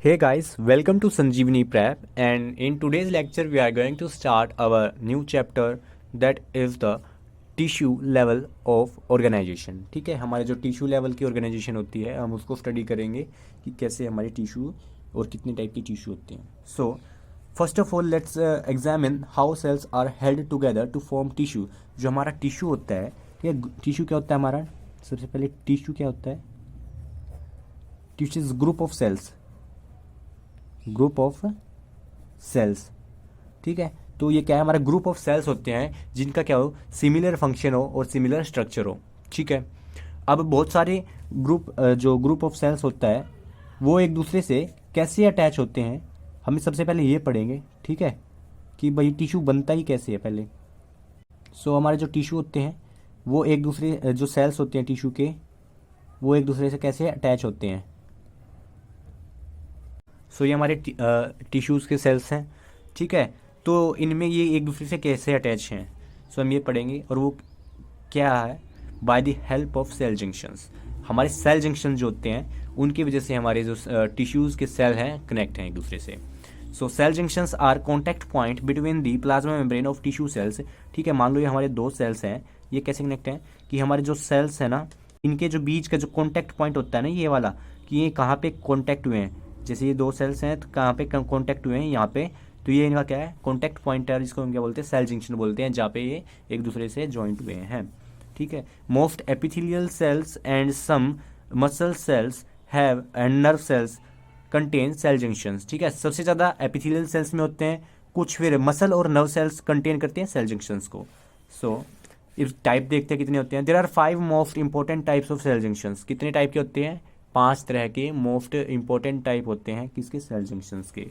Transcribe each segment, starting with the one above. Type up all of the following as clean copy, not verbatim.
Hey guys, welcome to Sanjeevani Prep, and in today's lecture we are going to start our new chapter that is the tissue level of organisation. ठीक है, हमारे जो tissue level की organisation होती है हम उसको study करेंगे कि कैसे हमारे टिश्यू और कितने टाइप की टिश्यू होते हैं। So first of all let's examine how cells are held together to form tissue. जो हमारा टिश्यू होता है, ठीक है, टिश्यू क्या होता है हमारा? सबसे पहले टिश्यू क्या होता है? Tissue is group of cells, group of cells. ठीक है, तो ये क्या है? हमारा ग्रुप ऑफ सेल्स होते हैं जिनका क्या हो, सिमिलर फंक्शन हो और सिमिलर स्ट्रक्चर हो। ठीक है, अब बहुत सारे जो ग्रुप ऑफ सेल्स होता है वो एक दूसरे से कैसे अटैच होते हैं, हम सबसे पहले ये पढ़ेंगे। ठीक है, कि भाई टिश्यू बनता ही कैसे है पहले। हमारे जो टिश्यू होते हैं वो एक दूसरे, जो सेल्स होते हैं टिश्यू के, वो एक दूसरे से कैसे अटैच होते हैं। ये हमारे टिश्यूज़ के सेल्स हैं। ठीक है, तो इनमें ये एक दूसरे से कैसे अटैच हैं, हम ये पढ़ेंगे। और वो क्या है? By the help of cell junctions. हमारे सेल जंक्शन जो होते हैं उनकी वजह से हमारे जो टिश्यूज़ के सेल हैं कनेक्ट हैं एक दूसरे से। Cell junctions are contact point between the plasma membrane of tissue cells. ठीक है, मान लो ये हमारे दो सेल्स हैं, ये कैसे कनेक्ट हैं कि हमारे जो सेल्स हैं ना, इनके जो बीच का जो कॉन्टैक्ट पॉइंट होता है ना, ये वाला, कि ये कहाँ पे कॉन्टैक्ट हुए हैं। जैसे ये दो सेल्स हैं तो कहाँ पे कॉन्टैक्ट हुए हैं, यहाँ पे, तो ये इनका क्या है? कॉन्टैक्ट पॉइंट है, जिसको हम क्या बोलते हैं? सेल जंक्शन बोलते हैं, जहाँ पे ये एक दूसरे से जॉइंट हुए हैं। ठीक है, most epithelial cells and some muscle cells have and nerve cells contain cell junctions. ठीक है, सबसे ज़्यादा एपिथेलियल सेल्स में होते हैं, कुछ फिर मसल और नर्व सेल्स कंटेन करते हैं सेल जंक्शंस को। इस टाइप देखते हैं कितने होते हैं। There are 5 most important types of cell junctions. कितने टाइप के होते हैं? 5 तरह के मोस्ट इंपॉर्टेंट टाइप होते हैं किसके? सेल जंक्शंस के।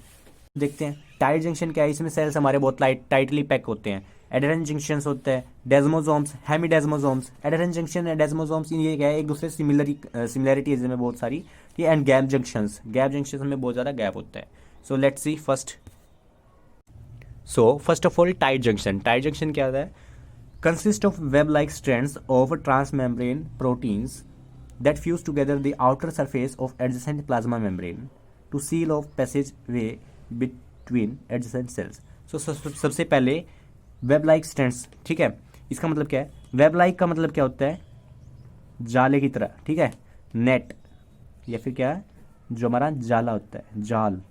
देखते हैं टाइट जंक्शन क्या है। इसमें सेल्स हमारे बहुत टाइटली पैक होते हैं। एडेरेंट जंक्शंस होता है, desmosomes, hemidesmosomes. Adherent junction and desmosomes ये क्या है? एक दूसरे सिमिलरिटी है बहुत सारी। And gap junctions, gap junctions में बहुत ज़्यादा गैप होता है। Let's see first of all tight junction. Tight junction क्या होता है? Consist of web like strands of transmembrane proteins that fuse together the outer surface of adjacent plasma membrane to seal off passageway between adjacent cells. सबसे पहले web like strands. ठीक है, इसका मतलब क्या है? वेब लाइक का मतलब क्या होता है? जाले की तरह। ठीक है, नेट या फिर क्या है, जो हमारा जाला होता है, जाल।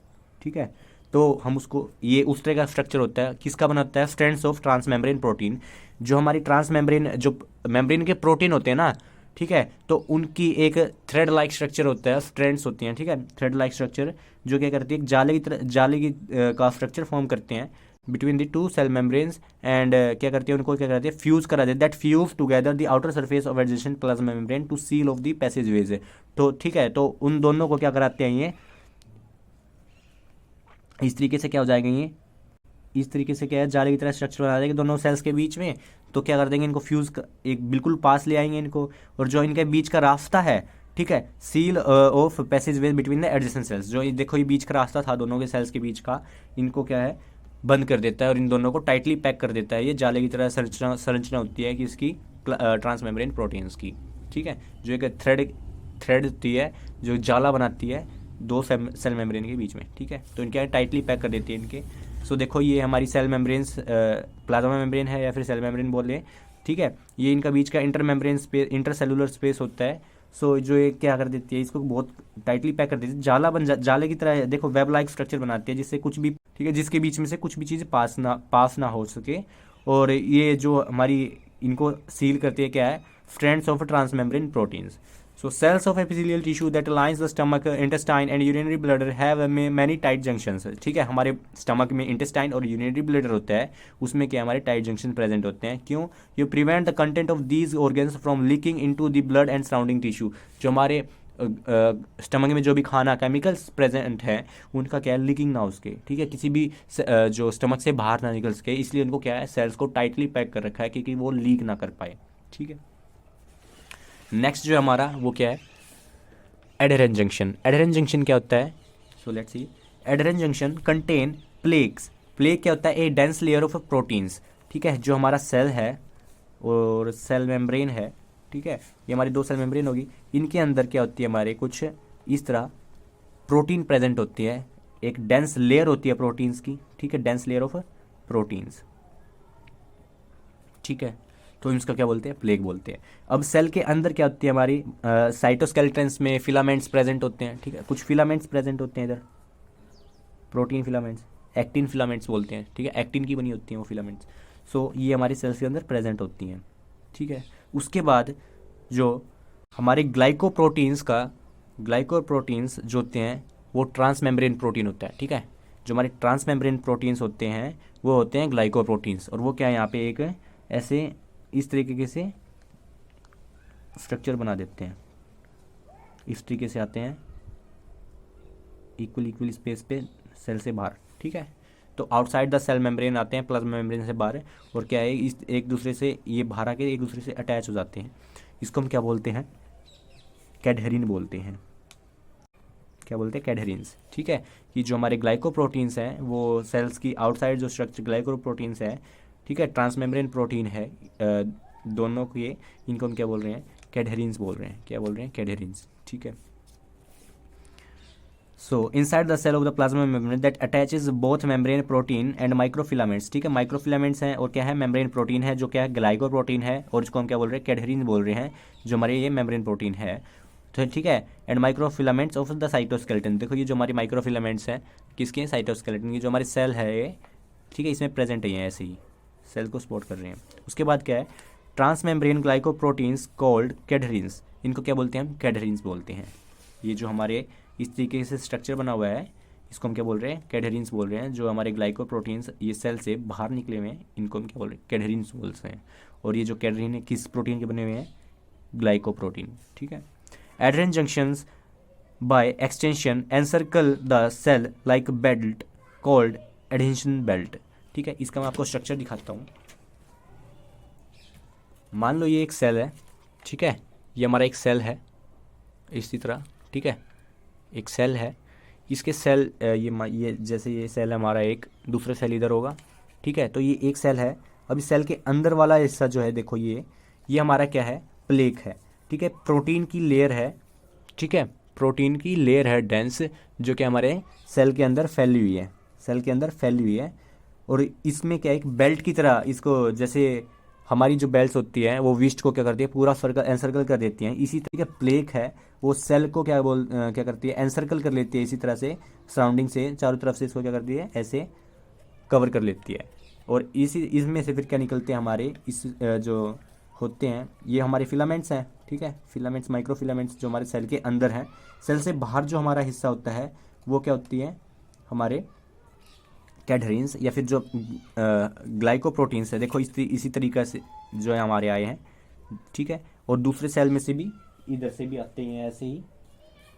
ठीक है, तो हम उसको, ये उस तरह का स्ट्रक्चर होता है। किसका बना होता है? Strands of transmembrane protein. जो हमारी ट्रांसमेम्ब्रेन, जो मेम्ब्रेन के प्रोटीन होते हैं ना, ठीक है, तो उनकी एक थ्रेड लाइक स्ट्रक्चर होता है, स्ट्रैंड्स होती हैं। ठीक है, थ्रेड लाइक स्ट्रक्चर जो क्या करती है? जाले की तरह, का स्ट्रक्चर फॉर्म करते हैं between the two cell membranes. And क्या करती है? उनको क्या करती है? फ्यूज करा देते, that fuse together the outer surface of adjacent plasma membrane to seal off the passageways. तो ठीक है, तो उन दोनों को क्या कराते हैं? ये इस तरीके से क्या हो जाएगा? ये इस तरीके से क्या है? जाले की तरह स्ट्रक्चर बना देंगे दोनों सेल्स के बीच में। तो क्या कर देंगे? इनको फ्यूज एक बिल्कुल पास ले आएंगे इनको, और जो इनके बीच का रास्ता है, ठीक है, seal of passage way between the adjacent sales, जो ये देखो ये बीच का रास्ता था दोनों के सेल्स के बीच का, इनको क्या है? बंद कर देता है और इन दोनों को टाइटली पैक कर देता है। ये जाले की तरह संरचना होती है कि इसकी ट्रांसमेम्ब्रेन प्रोटीन्स की। ठीक है, जो एक थ्रेड होती है जो जाला बनाती है दो सेल मेम्ब्रेन के बीच में। ठीक है, तो इनके टाइटली पैक कर देती है इनके। देखो ये हमारी सेल मेम्ब्रेन्स, प्लाज्मा मेम्ब्रेन है या फिर सेल मेम्ब्रेन बोले। ठीक है, ये इनका बीच का inter membrane space, inter cellular space होता है। जो ये क्या कर देती है? इसको बहुत टाइटली पैक कर देती है, जाले की तरह देखो वेब लाइक स्ट्रक्चर बनाती है, जिससे कुछ भी, ठीक है, जिसके बीच में से कुछ भी चीज़ पास ना हो सके। और ये जो हमारी इनको सील करती है क्या है? Strands of transmembrane proteins. cells of epithelial tissue that aligns the stomach, intestine and urinary bladder have many tight junctions. ठीक है, हमारे स्टमक में इंटेस्टाइन और यूरिनरी ब्लैडर होता है, उसमें क्या हमारे टाइट जंक्शन प्रेजेंट होते हैं। क्यों? You prevent the content of these organs from leaking into the blood and surrounding tissue. जो हमारे स्टमक में जो भी खाना केमिकल्स प्रेजेंट है उनका क्या है? लीकिंग ना उसके। ठीक है, किसी भी जो स्टमक से बाहर ना निकल सके, इसलिए उनको क्या है? सेल्स को टाइटली पैक कर रखा है क्योंकि वो लीक ना कर पाए। ठीक है, नेक्स्ट जो हमारा वो क्या है? Adherent junction. एडहेरेंट जंक्शन क्या होता है? Let's see. Adherent junction contain plaques. Plaque क्या होता है? A dense layer of proteins. ठीक है, जो हमारा सेल है और सेल मेम्ब्रेन है, ठीक है, ये हमारी दो सेल मेम्ब्रेन होगी, इनके अंदर क्या होती है? हमारे कुछ इस तरह प्रोटीन प्रेजेंट होती है, एक डेंस लेयर होती है प्रोटीन्स की, ठीक है, डेंस लेयर ऑफ प्रोटीन्स, ठीक है, तो इसका क्या बोलते हैं, प्लेग बोलते हैं। अब सेल के अंदर क्या होती है हमारी, साइटोस्केलेटन्स में फिलामेंट्स प्रेजेंट होते हैं, ठीक है, कुछ फिलामेंट्स प्रेजेंट होते हैं इधर, प्रोटीन फिलामेंट्स, एक्टिन फिलामेंट्स बोलते हैं, ठीक है, एक्टिन की बनी होती हैं वो फिलामेंट्स। सो ये हमारी सेल्स के अंदर प्रेजेंट होती हैं, ठीक है। उसके बाद जो हमारे ग्लाइकोप्रोटीन्स जो होते हैं वो ट्रांसमेम्ब्रेन प्रोटीन होता है, ठीक है, जो हमारे ट्रांसमेम्ब्रेन प्रोटीन्स होते हैं वो होते हैं ग्लाइकोप्रोटीन्स, और वो क्या है यहाँ पे एक ऐसे इस तरीके से स्ट्रक्चर बना देते हैं, इस तरीके से आते हैं इक्वल स्पेस पे सेल से बाहर, ठीक है। तो आउटसाइड द सेल मेम्ब्रेन आते हैं, प्लाज्मा मेम्ब्रेन से बाहर, और क्या है इस एक दूसरे से ये बाहर आके एक दूसरे से अटैच हो जाते हैं। इसको हम क्या बोलते हैं, कैडहेरिन बोलते हैं, क्या बोलते हैं, कैडहेरिन्स, ठीक है। कि जो हमारे ग्लाइकोप्रोटीन्स हैं वो सेल्स की आउटसाइड जो स्ट्रक्चर ग्लाइकोप्रोटीन्स है, ठीक है, ट्रांसमेम्ब्रेन प्रोटीन है, दोनों को ये इनको हम क्या बोल रहे हैं, कैडहेरिन्स बोल रहे हैं, क्या बोल रहे हैं, कैडहेरिन्स, ठीक है। So inside the cell of the plasma membrane that attaches both membrane protein and microfilaments, ठीक है, माइक्रोफिलामेंट्स हैं और क्या है, मेम्ब्रेन प्रोटीन है, जो क्या है, ग्लाइकोप्रोटीन है, और इसको हम क्या बोल रहे हैं, कैडहेरिन बोल रहे हैं, जो हमारे ये मेम्ब्रेन प्रोटीन है, तो ठीक है। And microfilaments of the cytoskeleton, देखो ये जो हमारी माइक्रोफिलामेंट्स हैं किसके, साइटोस्केलेटन की, जो हमारी सेल है ये, ठीक है, इसमें प्रेजेंट है, ऐसे ही सेल को सपोर्ट कर रहे हैं। उसके बाद क्या है, ट्रांसमेम्ब्रेन ग्लाइकोप्रोटीन्स कॉल्ड कैडहेरिन्स, इनको क्या बोलते हैं, हम कैडहेरिन्स बोलते हैं। ये जो हमारे इस तरीके से स्ट्रक्चर बना हुआ है इसको हम क्या बोल रहे हैं, कैडहेरिन्स बोल रहे हैं, जो हमारे ग्लाइकोप्रोटीन्स ये सेल से बाहर निकले हुए हैं इनको हम क्या बोल रहे हैं, कैडहेरिन्स बोलते हैं। और ये जो कैडहेरिन है किस प्रोटीन के बने हुए हैं, ग्लाइकोप्रोटीन, ठीक है। Adherent junctions by extension encircle the cell like belt called adhesion belt, ठीक है। इसका मैं आपको स्ट्रक्चर दिखाता हूँ। मान लो ये एक सेल है, ठीक है, ये हमारा एक सेल है इसी तरह, ठीक है, एक सेल है, इसके सेल ये जैसे ये सेल है हमारा, एक दूसरा सेल इधर होगा, ठीक है, तो ये एक सेल है। अब इस सेल के अंदर वाला हिस्सा जो है देखो ये हमारा क्या है, प्लेक है, ठीक है, प्रोटीन की लेयर है, ठीक है, प्रोटीन की लेयर है डेंस, जो कि हमारे सेल के अंदर फैली हुई है, सेल के अंदर फैली हुई है। और इसमें क्या है, एक बेल्ट की तरह इसको, जैसे हमारी जो बेल्ट्स होती है वो विस्ट को क्या करती है, पूरा सर्कल एनसर्कल कर देती हैं, इसी तरीके प्लेक है वो सेल को क्या करती है, एनसर्कल कर लेती है, इसी तरह से सराउंडिंग से चारों तरफ से इसको क्या करती है, ऐसे कवर कर लेती है। और इसमें से फिर क्या निकलते हैं हमारे इस जो होते हैं ये हमारे फिलामेंट्स हैं, ठीक है, फिलामेंट्स, माइक्रोफिलामेंट्स जो हमारे सेल के अंदर हैं। सेल से बाहर जो हमारा हिस्सा होता है वो क्या होती है, हमारे कैडहेरिन्स या फिर जो ग्लाइकोप्रोटीन्स है, देखो इसी तरीक़े से जो है हमारे आए हैं, ठीक है। और दूसरे सेल में से भी इधर से भी आते हैं ऐसे ही,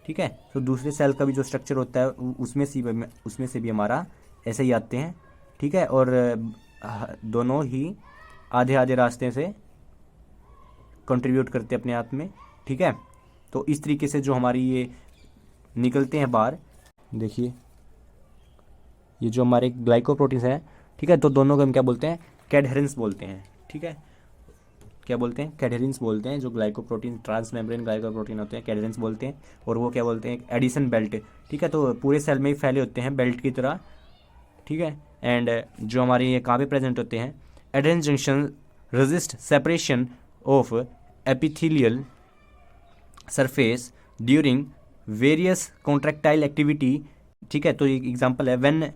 ठीक है। तो दूसरे सेल का भी जो स्ट्रक्चर होता है उसमें से भी हमारा ऐसे ही आते हैं, ठीक है। और दोनों ही आधे आधे रास्ते से कंट्रीब्यूट करते हैं अपने आप में, ठीक है। तो इस तरीके से जो हमारी ये निकलते हैं बाहर, देखिए ये जो हमारे ग्लाइकोप्रोटीन्स हैं, ठीक है, तो दोनों को हम क्या बोलते हैं, कैडहेरिन्स बोलते हैं, ठीक है, क्या बोलते हैं, कैडहेरिन्स बोलते हैं। जो ग्लाइकोप्रोटीन ट्रांसमेम्ब्रेन ग्लाइकोप्रोटीन होते हैं कैडहेरिन्स बोलते हैं। और वो क्या बोलते हैं, एडिशन बेल्ट, ठीक है, तो पूरे सेल में ही फैले होते हैं बेल्ट की तरह, ठीक है। एंड जो हमारे ये कहाँ पे प्रेजेंट होते हैं, adherent junction resist separation of epithelial surface during various contractile activity, ठीक है। तो एक एग्जांपल है, when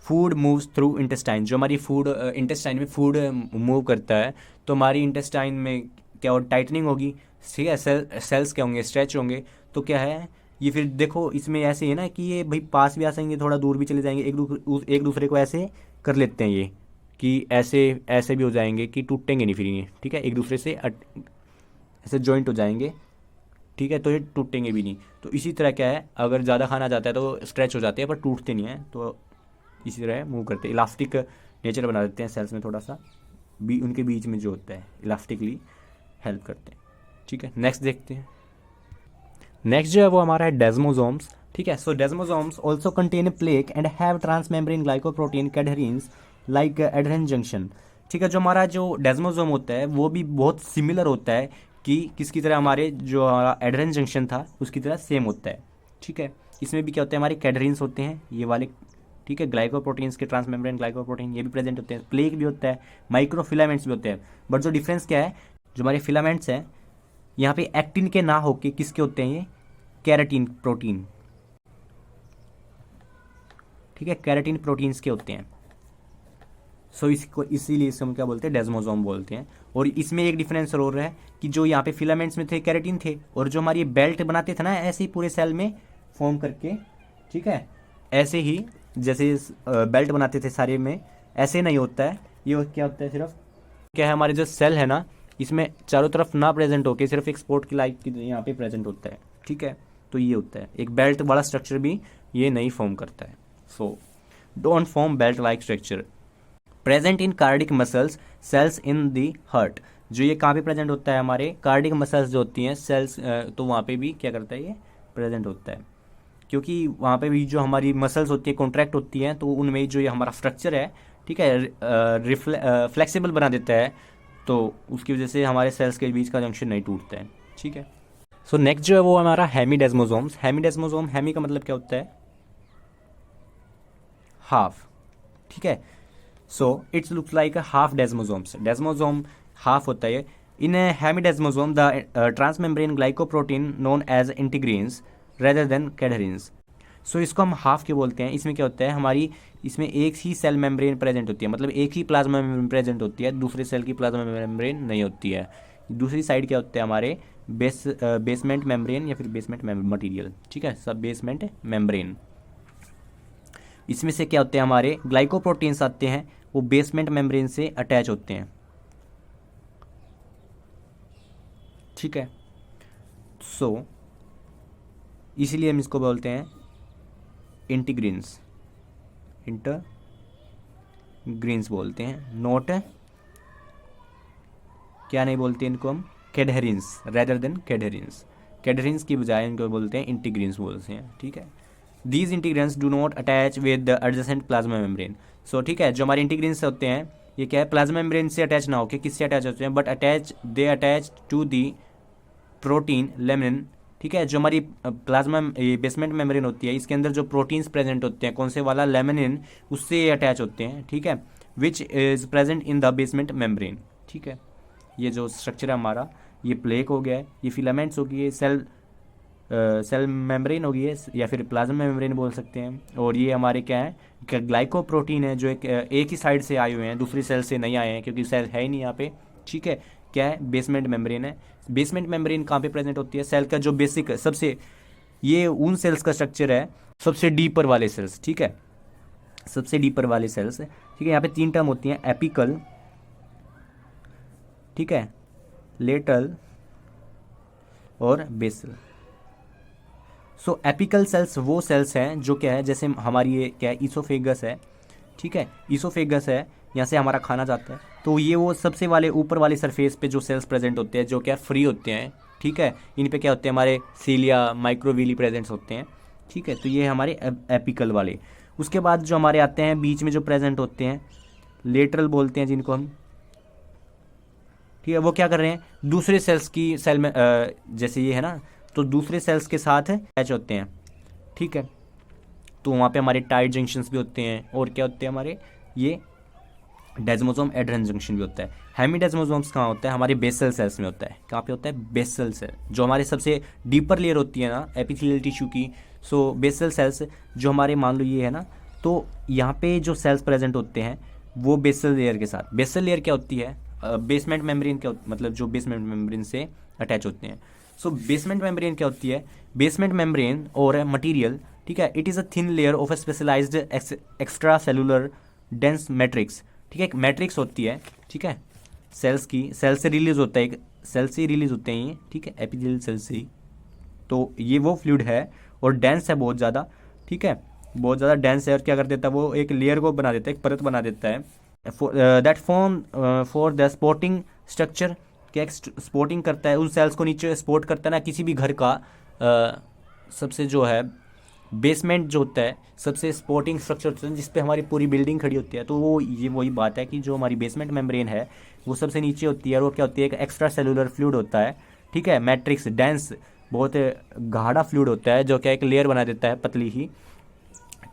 food moves through intestine, जो हमारी फूड इंटेस्टाइन में फूड मूव करता है तो हमारी इंटेस्टाइन में क्या और टाइटनिंग होगी, ठीक है, सेल्स क्या होंगे, स्ट्रेच होंगे। तो क्या है ये, फिर देखो इसमें ऐसे है ना कि ये भाई पास भी आ जाएंगे, थोड़ा दूर भी चले जाएंगे, एक दूसरे को ऐसे कर लेते हैं, ये कि ऐसे भी हो जाएंगे कि टूटेंगे नहीं फिर ये, ठीक है, एक दूसरे से ऐसे जॉइंट हो जाएंगे, ठीक है, तो ये टूटेंगे भी नहीं। तो इसी तरह क्या है, अगर ज़्यादा खाना जाता है तो स्ट्रेच हो जाते हैं पर टूटते नहीं हैं, तो इसी तरह मूव करते हैं, इलास्टिक नेचर बना देते हैं सेल्स में, थोड़ा सा उनके बीच में जो होता है इलास्टिकली हेल्प करते हैं, ठीक है। नेक्स्ट देखते हैं, नेक्स्ट जो है वो हमारा है डेस्मोसोम्स, ठीक है। So desmosomes also contain plaque and have transmembrane glycoprotein cadherins like adherent junction, ठीक है। जो हमारा जो डेस्मोसोम होता है वो भी बहुत सिमिलर होता है कि किसकी तरह, हमारे जो हमारा एडहेरेंट जंक्शन था उसकी तरह सेम होता है, ठीक है। इसमें भी क्या होते हैं, हमारे कैडरिन्स होते हैं ये वाले, ठीक है, ग्लाइकोप्रोटीन्स के ट्रांसमेम्ब्रेन ग्लाइकोप्रोटीन ये भी प्रेजेंट होते हैं, प्लेग भी होता है, माइक्रोफिलामेंट्स भी होते हैं। बट जो डिफरेंस क्या है, जो हमारे फिलामेंट्स हैं यहाँ पे एक्टिन के ना होके किसके होते हैं, ये कैराटीन प्रोटीन, ठीक है, कैराटीन प्रोटीन्स के होते हैं। सो इसको इसीलिए इसे हम क्या बोलते हैं, डेस्मोसोम बोलते हैं। और इसमें एक डिफरेंस और है कि जो यहाँ पे फिलामेंट्स में थे कैराटीन थे, और जो हमारी बेल्ट बनाते थे ना ऐसे ही पूरे सेल में फॉर्म करके, ठीक है, ऐसे ही जैसे बेल्ट बनाते थे सारे में, ऐसे नहीं होता है। ये क्या होता है, सिर्फ क्या है, हमारे जो सेल है ना इसमें चारों तरफ ना प्रेजेंट होके सिर्फ एक स्पोर्ट की लाइक यहाँ पे प्रेजेंट होता है, ठीक है। तो ये होता है, एक बेल्ट वाला स्ट्रक्चर भी ये नहीं फॉर्म करता है। So don't form belt like structure present in cardiac muscles cells in the heart. जो ये कहाँ पे प्रेजेंट होता है, हमारे कार्डिक मसल्स जो होती हैं सेल्स, तो वहाँ पे भी क्या करता है, ये प्रेजेंट होता है, क्योंकि वहाँ पे भी जो हमारी मसल्स होती है कॉन्ट्रैक्ट होती हैं, तो उनमें जो ये हमारा स्ट्रक्चर है, ठीक है, फ्लेक्सिबल बना देता है, तो उसकी वजह से हमारे सेल्स के बीच का जंक्शन नहीं टूटता है, ठीक है। सो नेक्स्ट जो है वो हमारा हेमीडेस्मोसोम्स। हेमीडेस्मोसोम, हेमी का मतलब क्या होता है, हाफ, ठीक है। So it's looks like a half desmosomes, desmosome half होता है। In hemidesmosome the transmembrane glycoprotein known as integrins rather than cadherins. So इसको हम हाफ के बोलते हैं। इसमें क्या होता है, हमारी इसमें एक ही सेल मेम्ब्रेन प्रेजेंट होती है, मतलब एक ही प्लाज्मा मेम्ब्रेन प्रेजेंट होती है, दूसरे सेल की प्लाज्मा मेम्ब्रेन नहीं होती है। दूसरी साइड क्या होते हैं, हमारे बेसमेंट मेम्ब्रेन या फिर बेसमेंट मटीरियल, ठीक है, सब बेसमेंट मेम्ब्रेन। इसमें से क्या होते हैं, हमारे ग्लाइकोप्रोटीन्स आते हैं, वो बेसमेंट मेम्ब्रेन से अटैच होते हैं, ठीक है। सो इसीलिए हम इसको बोलते हैं इंटीग्रीन्स, इंटरग्रीन्स बोलते हैं, नोट क्या नहीं बोलते इनको हम, कैडहेरिन्स रेदर देन कैडहेरिन्स, कैडहेरिन्स की बजाय इनको बोलते हैं इंटीग्रीन्स बोलते हैं, ठीक है। These integrins do not attach with the adjacent plasma membrane. So ठीक है, जो हमारे इंटीग्रेंस होते हैं ये क्या है, प्लाज्मा मेम्ब्रेन से अटैच ना होकर किससे अटैच होते हैं, but they attach to the protein laminin, ठीक है। जो हमारी प्लाज्मा बेसमेंट मेम्ब्रेन होती है, इसके अंदर जो प्रोटीन्स प्रेजेंट होते हैं, कौन से वाला, लेमिनिन, उससे अटैच होते हैं, ठीक है, which is present in the basement membrane, ठीक है। ये जो स्ट्रक्चर है हमारा, ये प्लेक हो गया है, ये फिलामेंट्स हो गई है, सेल मेम्ब्रेन हो गई है या फिर प्लाज्मा मेम्ब्रेन बोल सकते हैं, और ये हमारे क्या है, ग्लाइकोप्रोटीन है, जो एक ही साइड से आए हुए हैं, दूसरी सेल से नहीं आए हैं, क्योंकि सेल है ही नहीं यहाँ पे, ठीक है। क्या है, बेसमेंट मेम्ब्रेन है। बेसमेंट मेम्ब्रेन कहाँ पे प्रेजेंट होती है, सेल का जो बेसिक सबसे, ये उन सेल्स का स्ट्रक्चर है सबसे डीपर वाले सेल्स, ठीक है, सबसे डीपर वाले सेल्स, ठीक है। यहाँ पे 3 टर्म होती हैं, एपिकल, ठीक है, लेटरल और बेसल। सो एपिकल सेल्स वो सेल्स हैं जो क्या है, जैसे हमारी ये क्या है, ईसोफेगस है, ठीक है, ईसोफेगस है, यहाँ से हमारा खाना जाता है, तो ये वो सबसे वाले ऊपर वाले सरफेस पे जो सेल्स प्रेजेंट होते हैं, जो क्या फ्री होते हैं, ठीक है। इन पे क्या होते हैं, हमारे सीलिया माइक्रोविली प्रेजेंट्स होते हैं, ठीक है। तो ये हमारे एपिकल वाले। उसके बाद जो हमारे आते हैं बीच में जो प्रेजेंट होते हैं, लेटरल बोलते हैं जिनको हम, ठीक है। वो क्या कर रहे हैं, दूसरे सेल्स की सेल में जैसे ये है ना, तो दूसरे सेल्स के साथ अटैच होते हैं, ठीक है। तो वहाँ पे हमारे टाइट जंक्शंस भी होते हैं, और क्या होते हैं हमारे, ये डेस्मोसोम एडहेरेंट जंक्शन भी होता है। हेमीडेस्मोसोम्स कहाँ होता है, हमारे बेसल सेल्स में होता है। कहाँ पे होता है, बेसल सेल, जो हमारे सबसे डीपर लेयर होती है ना एपिथेलियल टिश्यू की। सो बेसल सेल्स जो हमारे, मान लो ये है ना, तो यहाँ पे जो सेल्स प्रेजेंट होते हैं वो बेसल लेयर के साथ। बेसल लेयर क्या होती है, बेसमेंट मेम्ब्रेन क्या, मतलब जो बेसमेंट मेम्ब्रेन से अटैच होते हैं। सो बेसमेंट मेम्ब्रेन क्या होती है, बेसमेंट मेम्ब्रेन और मटीरियल, ठीक है, it is a thin layer of a specialised extra cellular dense matrix, ठीक है। एक मैट्रिक्स होती है, ठीक है, सेल्स की, सेल से रिलीज होता है, एक सेल से रिलीज होते हैं ये, ठीक है, एपिथेलियल सेल से ही। तो ये वो फ्लूइड है और डेंस है बहुत ज़्यादा, ठीक है, बहुत ज़्यादा डेंस है, और क्या कर देता है वो, एक लेयर को बना देता है, एक परत बना देता है, that form for the supporting structure, क्या सपोर्टिंग करता है उन सेल्स को, नीचे सपोर्ट करता है ना किसी भी घर का, सबसे जो है बेसमेंट जो होता है, सबसे सपोर्टिंग स्ट्रक्चर होता है, जिस पे हमारी पूरी बिल्डिंग खड़ी होती है। तो वो ये वही बात है कि जो हमारी बेसमेंट मेम्ब्रेन है वो सबसे नीचे होती है, और वो क्या होती है, एक एक्स्ट्रा सेलुलर फ्लूइड होता है, ठीक है, मैट्रिक्स डेंस, बहुत गाढ़ा फ्लूइड होता है जो क्या एक लेयर बना देता है पतली ही,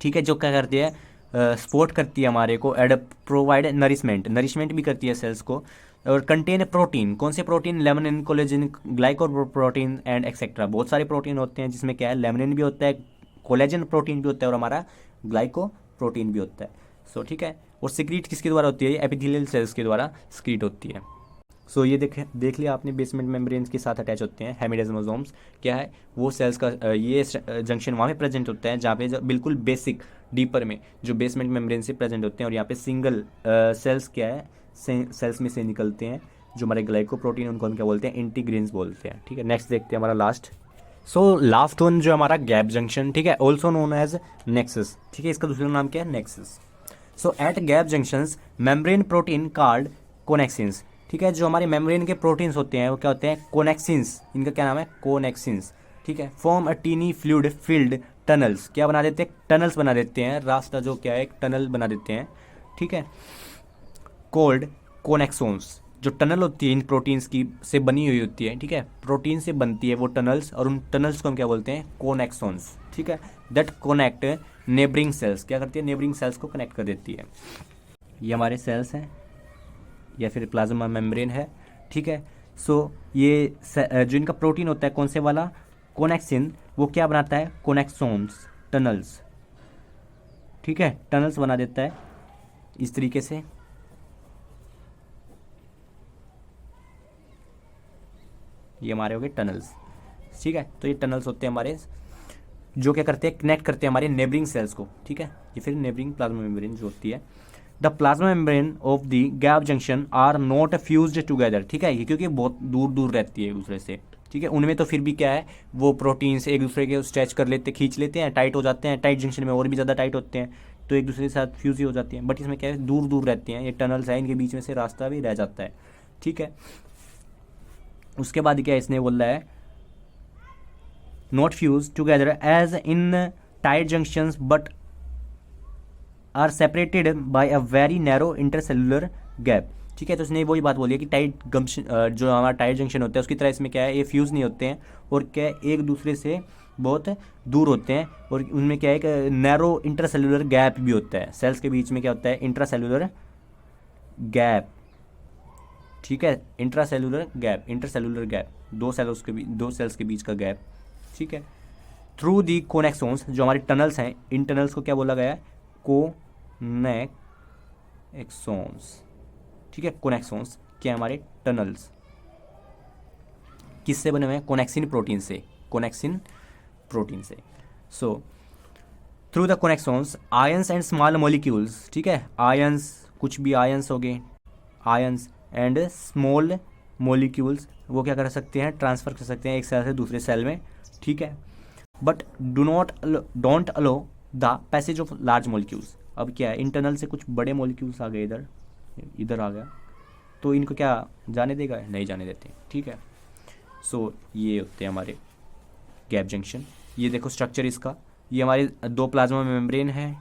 ठीक है, जो क्या करती है सपोर्ट करती है हमारे को, एड प्रोवाइड नरिशमेंट भी करती है सेल्स को, और कंटेन प्रोटीन, कौन से protein, laminin, collagen, glycoprotein and etcetera. बहुत सारे प्रोटीन होते हैं जिसमें क्या है लेमनिन भी होता है, कोलेजन प्रोटीन भी होता है और हमारा ग्लाइको प्रोटीन भी होता है। सो ठीक है, और सिक्रीट किसके द्वारा होती है, एपिथेलियल सेल्स के द्वारा सिक्रीट होती है। सो ये देख लिया आपने, बेसमेंट मेम्ब्रेन्स के साथ अटैच होते हैं हेमिडेस्मोसोम्स। क्या है वो सेल्स का ये जंक्शन वहाँ पे प्रेजेंट होता है जहाँ पे बिल्कुल बेसिक डीपर में जो बेसमेंट मेम्ब्रेन से प्रेजेंट होते हैं, और यहाँ पे सिंगल सेल्स क्या है सेल्स में से निकलते हैं जो हमारे ग्लाइकोप्रोटीन, उनको हम क्या बोलते हैं, इंटीग्रिन्स बोलते हैं। ठीक है, नेक्स्ट देखते हैं हमारा लास्ट। सो लास्ट वन जो हमारा गैप जंक्शन, ठीक है, ऑल्सो नोन एज नेक्सस। ठीक है, इसका दूसरा नाम क्या है, nexus. So at gap junctions membrane protein called connexins, ठीक है, जो हमारे मेम्ब्रेन के प्रोटीन्स होते हैं वो क्या होते हैं, कोनेक्सिन्स, इनका क्या नाम है, कोनेक्सिन्स। ठीक है, form a tiny fluid filled tunnels, क्या बना देते हैं, टनल्स बना देते हैं, रास्ता जो क्या है एक टनल बना देते हैं। ठीक है, कोल्ड कोनेक्सोन्स, जो टनल होती है इन प्रोटीन्स की से बनी हुई होती है, ठीक है, प्रोटीन से बनती है वो टनल्स, और उन टनल्स को हम क्या बोलते हैं, कोनेक्सोन्स। ठीक है, दैट कनेक्ट नेबरिंग सेल्स, क्या करती है, नेबरिंग सेल्स को कनेक्ट कर देती है। ये हमारे सेल्स हैं या फिर प्लाज्मा मेम्ब्रेन है। ठीक है, सो ये जो इनका प्रोटीन होता है कौन से वाला, कोनेक्सिन, वो क्या बनाता है, कोनेक्सोन्स, टनल्स। ठीक है, टनल्स बना देता है इस तरीके से। ये हमारे हो गए टनल्स। ठीक है, तो ये टनल्स होते हैं हमारे जो क्या करते हैं, कनेक्ट करते हैं हमारे नेबरिंग सेल्स को। ठीक है, ये फिर नेबरिंग प्लाज्मा मेम्ब्रेन जो होती है। The plasma membrane of the gap junction are not fused together. ठीक है, ये क्योंकि बहुत दूर दूर रहती है एक दूसरे से। ठीक है, उनमें तो फिर भी क्या है वो प्रोटीन्स एक दूसरे के स्ट्रेच कर लेते, खींच लेते हैं, टाइट हो जाते हैं, टाइट जंक्शन में और भी ज़्यादा टाइट होते हैं तो एक दूसरे के साथ फ्यूज ही हो जाती हैं। बट इसमें क्या है दूर दूर रहती हैं, ये टनल्स है, इनके बीच में से रास्ता भी रह जाता है। ठीक है, उसके बाद क्या इसने बोल रहा है, not fuse together as in tight junctions but are separated by a very narrow intercellular gap. ठीक है, तो उसने वही बात बोली है कि टाइट जंक्शन जो हमारा टाइट जंक्शन होता है उसकी तरह इसमें क्या है, ये फ्यूज़ नहीं होते हैं और क्या है एक दूसरे से बहुत दूर होते हैं, और उनमें क्या है एक नैरो इंटरसेलुलर गैप भी होता है। सेल्स के बीच में क्या होता है, इंट्रासेलुलर गैप। ठीक है, इंटरसेलुलर गैप, दो सेल्स के बीच का गैप। ठीक है, थ्रू दी कोनेक्सोन्स, जो हमारे टनल्स हैं, इन टनल्स को क्या बोला गया है, कोनेक्सोन्स। ठीक है, कोनेक्सोन्स क्या है हमारे टनल्स, किससे बने हुए हैं, कोनेक्सिन प्रोटीन से, कोनेक्सिन प्रोटीन से। So through the connexons ions and small molecules, ठीक है, आयंस, कुछ भी आयंस हो गए, आयंस एंड स्मॉल मॉलिक्यूल्स, वो क्या कर सकते हैं, ट्रांसफ़र कर सकते हैं एक सेल से दूसरे सेल में। ठीक है, but don't aloe the passage of large molecules. अब क्या है, इंटरनल से कुछ बड़े मॉलिक्यूल्स आ गए, इधर आ गया, तो इनको क्या जाने देगा, नहीं जाने देते। ठीक है, सो ये होते हैं हमारे गैप जंक्शन। ये देखो स्ट्रक्चर इसका, ये हमारे दो प्लाज्मा मेम्ब्रेन है।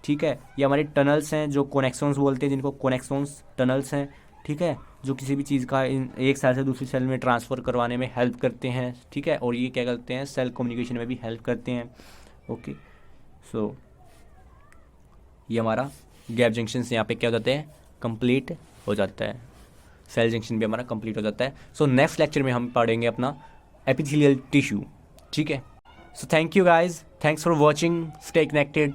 ठीक है, ये हमारे टनल्स हैं जो कोनेक्सोन्स बोलते हैं, जिनको कोनेक्सोन्स टनल्स हैं। ठीक है, जो किसी भी चीज़ का एक सेल से दूसरी सेल में ट्रांसफ़र करवाने में हेल्प करते हैं। ठीक है, और ये क्या करते हैं, सेल कम्युनिकेशन में भी हेल्प करते हैं। ओके, सो ये हमारा गैप जंक्शन से यहाँ पे क्या हो जाता है, कंप्लीट हो जाता है, सेल जंक्शन भी हमारा कंप्लीट हो जाता है। सो नेक्स्ट लेक्चर में हम पढ़ेंगे अपना एपिथेलियल टिश्यू। ठीक है, so thank you guys, thanks for watching, stay connected.